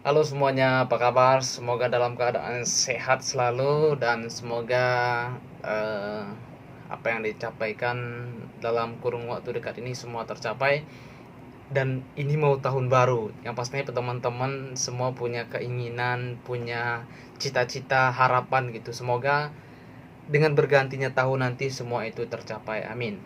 Halo semuanya, apa kabar? Semoga dalam keadaan sehat selalu dan semoga eh, apa yang dicapaikan dalam kurun waktu dekat ini semua tercapai. Dan ini mau tahun baru, yang pastinya teman-teman semua punya keinginan, punya cita-cita, harapan gitu. Semoga dengan bergantinya tahun nanti semua itu tercapai. Amin.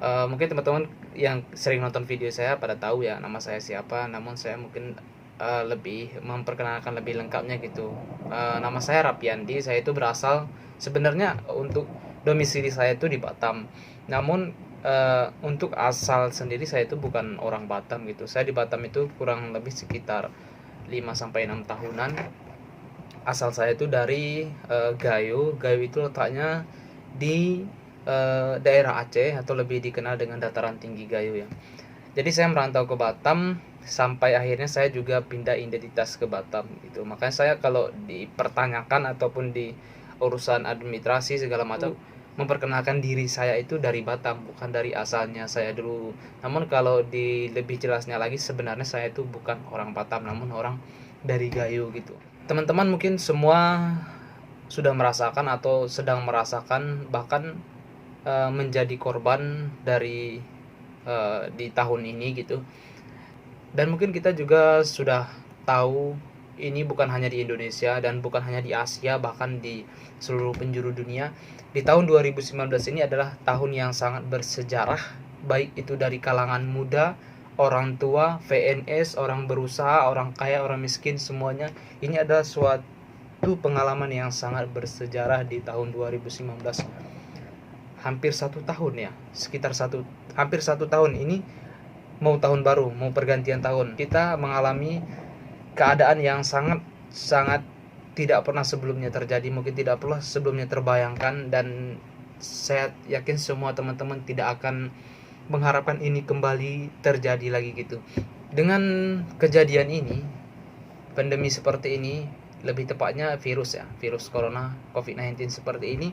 Mungkin teman-teman yang sering nonton video saya pada tahu ya nama saya siapa, namun saya mungkin lebih memperkenalkan lebih lengkapnya gitu. Nama saya Rapiandi, saya itu berasal sebenarnya untuk domisili saya itu di Batam. Namun untuk asal sendiri saya itu bukan orang Batam gitu. Saya di Batam itu kurang lebih sekitar 5 sampai 6 tahunan. Asal saya itu dari Gayo. Gayo itu letaknya di daerah Aceh atau lebih dikenal dengan dataran tinggi Gayo ya. Jadi saya merantau ke Batam sampai akhirnya saya juga pindah identitas ke Batam gitu. Makanya saya kalau dipertanyakan ataupun di urusan administrasi segala macam memperkenalkan diri saya itu dari Batam, bukan dari asalnya saya dulu. Namun kalau di lebih jelasnya lagi sebenarnya saya itu bukan orang Batam namun orang dari Gayo gitu. Teman-teman mungkin semua sudah merasakan atau sedang merasakan bahkan menjadi korban dari di tahun ini gitu. Dan mungkin kita juga sudah tahu ini bukan hanya di Indonesia dan bukan hanya di Asia, bahkan di seluruh penjuru dunia. Di tahun 2019 ini adalah tahun yang sangat bersejarah, baik itu dari kalangan muda, orang tua, VNS, orang berusaha, orang kaya, orang miskin, semuanya. Ini adalah suatu pengalaman yang sangat bersejarah di tahun 2019. Hampir 1 tahun ya, hampir 1 tahun ini mau tahun baru, mau pergantian tahun, kita mengalami keadaan yang sangat sangat tidak pernah sebelumnya terjadi, mungkin tidak pernah sebelumnya terbayangkan, dan saya yakin semua teman-teman tidak akan mengharapkan ini kembali terjadi lagi gitu. Dengan kejadian ini, pandemi seperti ini, lebih tepatnya virus ya, virus corona COVID-19 seperti ini,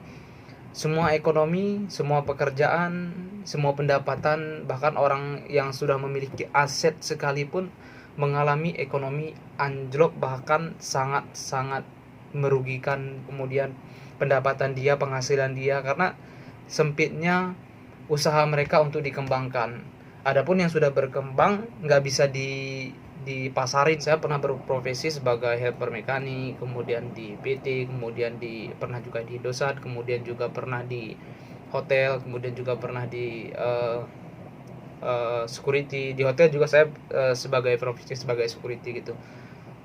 semua ekonomi, semua pekerjaan, semua pendapatan, bahkan orang yang sudah memiliki aset sekalipun mengalami ekonomi anjlok, bahkan sangat-sangat merugikan kemudian pendapatan dia, penghasilan dia, karena sempitnya usaha mereka untuk dikembangkan. Adapun yang sudah berkembang nggak bisa dipasarin. Saya pernah berprofesi sebagai helper mekanik, kemudian di PT, kemudian pernah juga di Indosat, kemudian juga pernah di hotel, kemudian juga pernah di security di hotel juga. Saya sebagai profesi sebagai security gitu.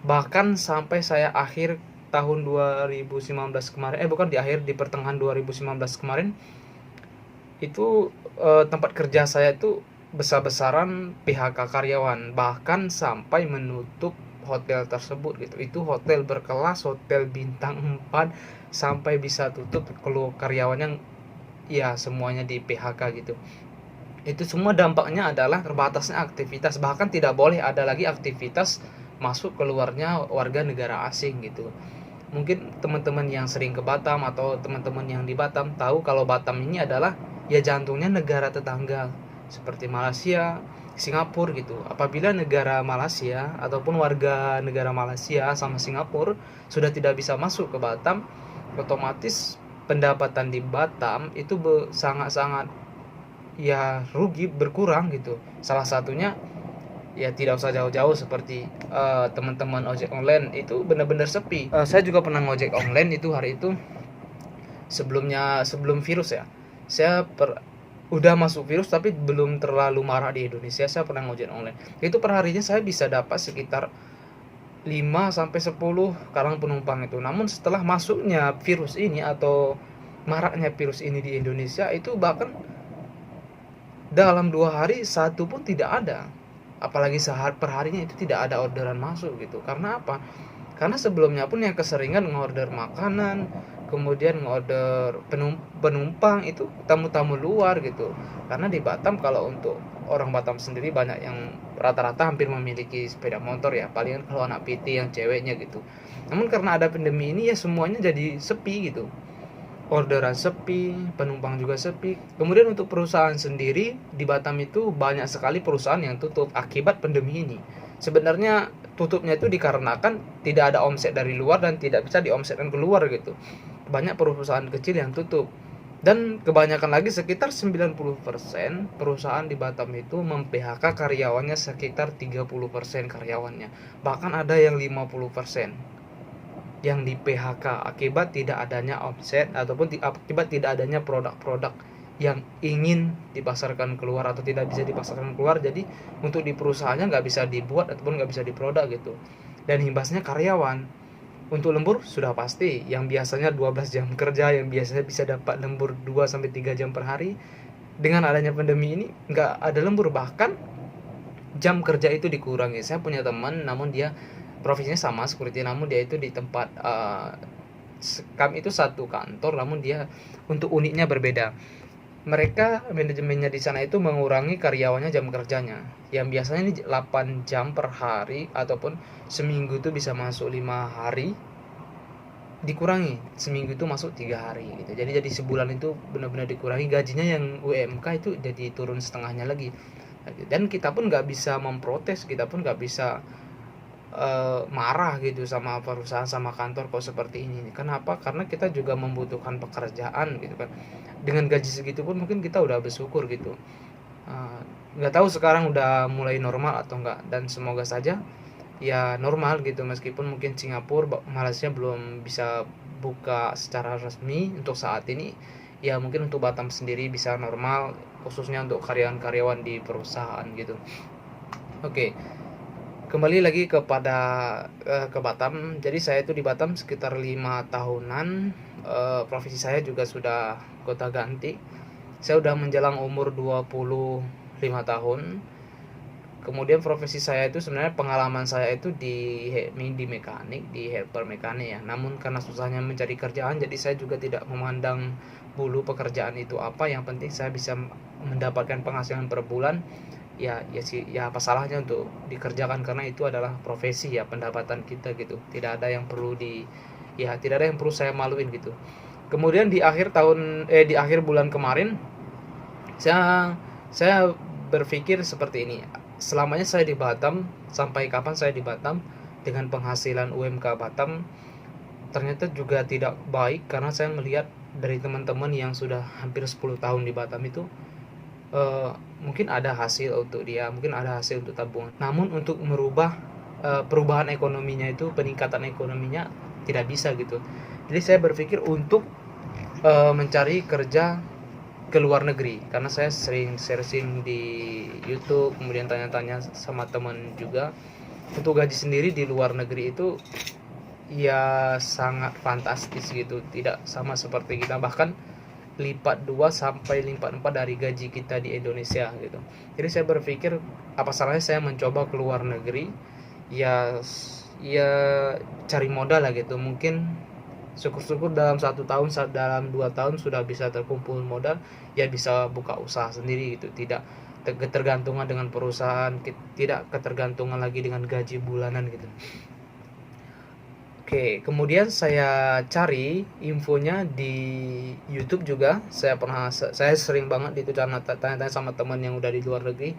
Bahkan sampai saya akhir tahun 2019 kemarin, bukan di akhir, di pertengahan 2019 kemarin itu tempat kerja saya itu besar-besaran PHK karyawan, bahkan sampai menutup hotel tersebut gitu. Itu hotel berkelas, hotel bintang 4, sampai bisa tutup, kalau karyawannya ya semuanya di PHK gitu. Itu semua dampaknya adalah terbatasnya aktivitas, bahkan tidak boleh ada lagi aktivitas masuk keluarnya warga negara asing gitu. Mungkin teman-teman yang sering ke Batam atau teman-teman yang di Batam tahu kalau Batam ini adalah ya jantungnya negara tetangga seperti Malaysia, Singapura gitu. Apabila negara Malaysia ataupun warga negara Malaysia sama Singapura sudah tidak bisa masuk ke Batam, otomatis pendapatan di Batam itu sangat-sangat ya rugi, berkurang gitu. Salah satunya ya tidak usah jauh-jauh seperti teman-teman ojek online itu benar-benar sepi. Saya juga pernah ngojek online itu hari itu sebelum virus ya. Saya udah masuk virus tapi belum terlalu marah di Indonesia. Saya pernah ngojek online. Itu perharinya saya bisa dapat sekitar 5 sampai 10 karang penumpang itu. Namun setelah masuknya virus ini atau maraknya virus ini di Indonesia, itu bahkan dalam 2 hari satu pun tidak ada, apalagi sehari perharinya itu tidak ada orderan masuk gitu. Karena apa? Karena sebelumnya pun yang keseringan ngorder makanan, kemudian ngorder penumpang itu tamu-tamu luar gitu. Karena di Batam, kalau untuk orang Batam sendiri banyak yang rata-rata hampir memiliki sepeda motor ya, palingan kalau anak PT yang ceweknya gitu. Namun karena ada pandemi ini ya semuanya jadi sepi gitu, orderan sepi, penumpang juga sepi. Kemudian untuk perusahaan sendiri di Batam itu banyak sekali perusahaan yang tutup akibat pandemi ini. Sebenarnya tutupnya itu dikarenakan tidak ada omset dari luar dan tidak bisa diomsetkan keluar gitu. Banyak perusahaan kecil yang tutup. Dan kebanyakan lagi sekitar 90% perusahaan di Batam itu mem-PHK karyawannya, sekitar 30% karyawannya. Bahkan ada yang 50% yang di PHK akibat tidak adanya omset ataupun akibat tidak adanya produk-produk yang ingin dipasarkan keluar atau tidak bisa dipasarkan keluar. Jadi untuk di perusahaannya nggak bisa dibuat ataupun nggak bisa diproduk gitu. Dan imbasnya karyawan. Untuk lembur sudah pasti, yang biasanya 12 jam kerja, yang biasanya bisa dapat lembur 2-3 jam per hari, dengan adanya pandemi ini nggak ada lembur, bahkan jam kerja itu dikurangi. Saya punya teman, namun dia profesinya sama security, namun dia itu di tempat kami itu satu kantor, namun dia untuk unitnya berbeda. Mereka manajemennya di sana itu mengurangi karyawannya jam kerjanya, yang biasanya ini 8 jam per hari ataupun seminggu itu bisa masuk 5 hari, dikurangi seminggu itu masuk 3 hari gitu. Jadi sebulan itu benar-benar dikurangi. Gajinya yang UMK itu jadi turun setengahnya lagi. Dan kita pun nggak bisa memprotes, kita pun nggak bisa marah gitu sama perusahaan, sama kantor kok seperti ini. Kenapa? Karena kita juga membutuhkan pekerjaan gitu kan. Dengan gaji segitu pun mungkin kita udah bersyukur gitu. Nggak tahu sekarang udah mulai normal atau enggak, dan semoga saja ya normal gitu, meskipun mungkin Singapura, Malaysia belum bisa buka secara resmi untuk saat ini. Ya mungkin untuk Batam sendiri bisa normal, khususnya untuk karyawan-karyawan di perusahaan gitu. Oke, kembali lagi kepada ke Batam. Jadi saya itu di Batam sekitar 5 tahunan. Profesi saya juga sudah gonta ganti. Saya udah menjelang umur 25 tahun. Kemudian profesi saya itu sebenarnya, pengalaman saya itu di mekanik, di helper mekanik ya. Namun karena susahnya mencari kerjaan, jadi saya juga tidak memandang bulu pekerjaan itu apa. Yang penting saya bisa mendapatkan penghasilan per bulan. Ya apa salahnya untuk dikerjakan, karena itu adalah profesi ya, pendapatan kita gitu. Tidak ada yang perlu tidak ada yang perlu saya maluin gitu. Kemudian di akhir bulan kemarin saya berpikir seperti ini. Selamanya saya di Batam, sampai kapan saya di Batam dengan penghasilan UMK Batam? Ternyata juga tidak baik, karena saya melihat dari teman-teman yang sudah hampir 10 tahun di Batam itu, mungkin ada hasil untuk dia, mungkin ada hasil untuk tabungan. Namun untuk merubah perubahan ekonominya itu, peningkatan ekonominya tidak bisa gitu. Jadi saya berpikir untuk mencari kerja ke luar negeri, karena saya sering searching di YouTube, kemudian tanya-tanya sama teman juga. Untuk gaji sendiri di luar negeri itu ya sangat fantastis gitu, tidak sama seperti kita, bahkan lipat 2 sampai lipat 4 dari gaji kita di Indonesia gitu. Jadi saya berpikir apa salahnya saya mencoba ke luar negeri, ya cari modal lah gitu. Mungkin syukur-syukur dalam 1 tahun, dalam 2 tahun sudah bisa terkumpul modal, ya bisa buka usaha sendiri gitu, tidak ketergantungan dengan perusahaan, tidak ketergantungan lagi dengan gaji bulanan gitu. Oke, kemudian saya cari infonya di YouTube juga. Saya sering banget itu tanya-tanya sama teman yang udah di luar negeri.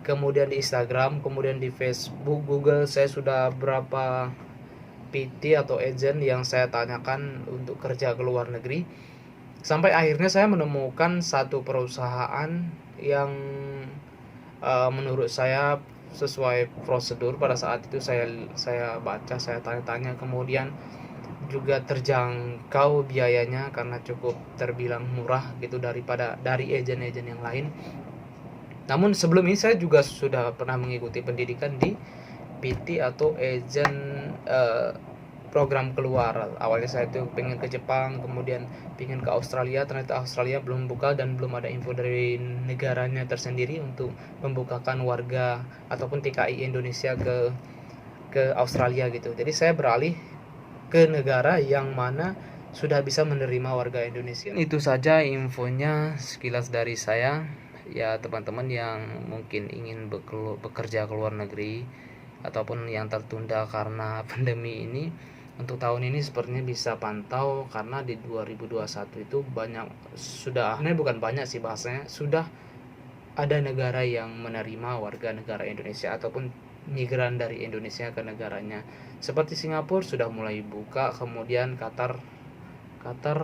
Kemudian di Instagram, kemudian di Facebook, Google, saya sudah berapa PT atau agent yang saya tanyakan untuk kerja ke luar negeri, sampai akhirnya saya menemukan satu perusahaan yang menurut saya sesuai prosedur. Pada saat itu saya baca, saya tanya-tanya, kemudian juga terjangkau biayanya karena cukup terbilang murah gitu dari agent-agent yang lain. Namun sebelum ini saya juga sudah pernah mengikuti pendidikan di PT atau agent program keluar. Awalnya saya tuh pengen ke Jepang, kemudian pengen ke Australia. Ternyata Australia belum buka dan belum ada info dari negaranya tersendiri untuk membukakan warga ataupun TKI Indonesia ke Australia gitu. Jadi saya beralih ke negara yang mana sudah bisa menerima warga Indonesia. Itu saja infonya sekilas dari saya. Ya teman-teman yang mungkin ingin bekerja ke luar negeri ataupun yang tertunda karena pandemi ini, untuk tahun ini sepertinya bisa pantau, karena di 2021 itu bukan banyak sih bahasanya, sudah ada negara yang menerima warga negara Indonesia ataupun migran dari Indonesia ke negaranya. Seperti Singapura sudah mulai buka, kemudian Qatar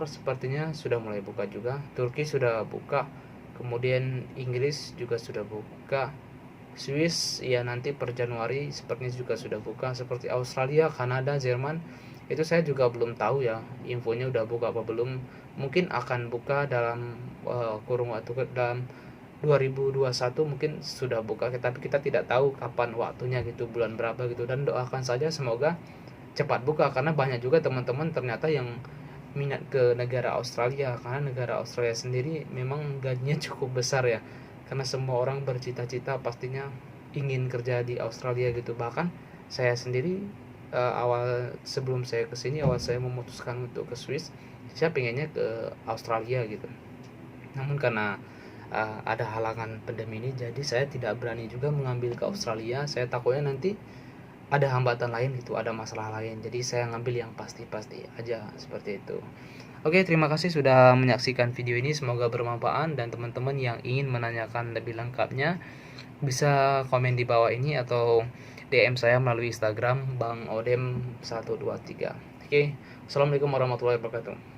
sepertinya sudah mulai buka juga, Turki sudah buka, kemudian Inggris juga sudah buka, Swiss ya nanti per Januari sepertinya juga sudah buka, seperti Australia, Kanada, Jerman itu saya juga belum tahu ya infonya udah buka apa belum. Mungkin akan buka dalam kurun waktu dalam 2021 mungkin sudah buka, tapi kita tidak tahu kapan waktunya gitu, bulan berapa gitu, dan doakan saja semoga cepat buka karena banyak juga teman-teman ternyata yang minat ke negara Australia, karena negara Australia sendiri memang gajinya cukup besar ya, karena semua orang bercita-cita pastinya ingin kerja di Australia gitu. Bahkan saya sendiri awal sebelum saya kesini, awal saya memutuskan untuk ke Swiss, saya pengennya ke Australia gitu, namun karena ada halangan pandemi ini jadi saya tidak berani juga mengambil ke Australia. Saya takutnya nanti ada hambatan lain gitu, ada masalah lain, jadi saya ngambil yang pasti-pasti aja seperti itu. Oke, terima kasih sudah menyaksikan video ini, semoga bermanfaat, dan teman-teman yang ingin menanyakan lebih lengkapnya bisa komen di bawah ini atau DM saya melalui Instagram Bang Odem 123. Oke, assalamualaikum warahmatullahi wabarakatuh.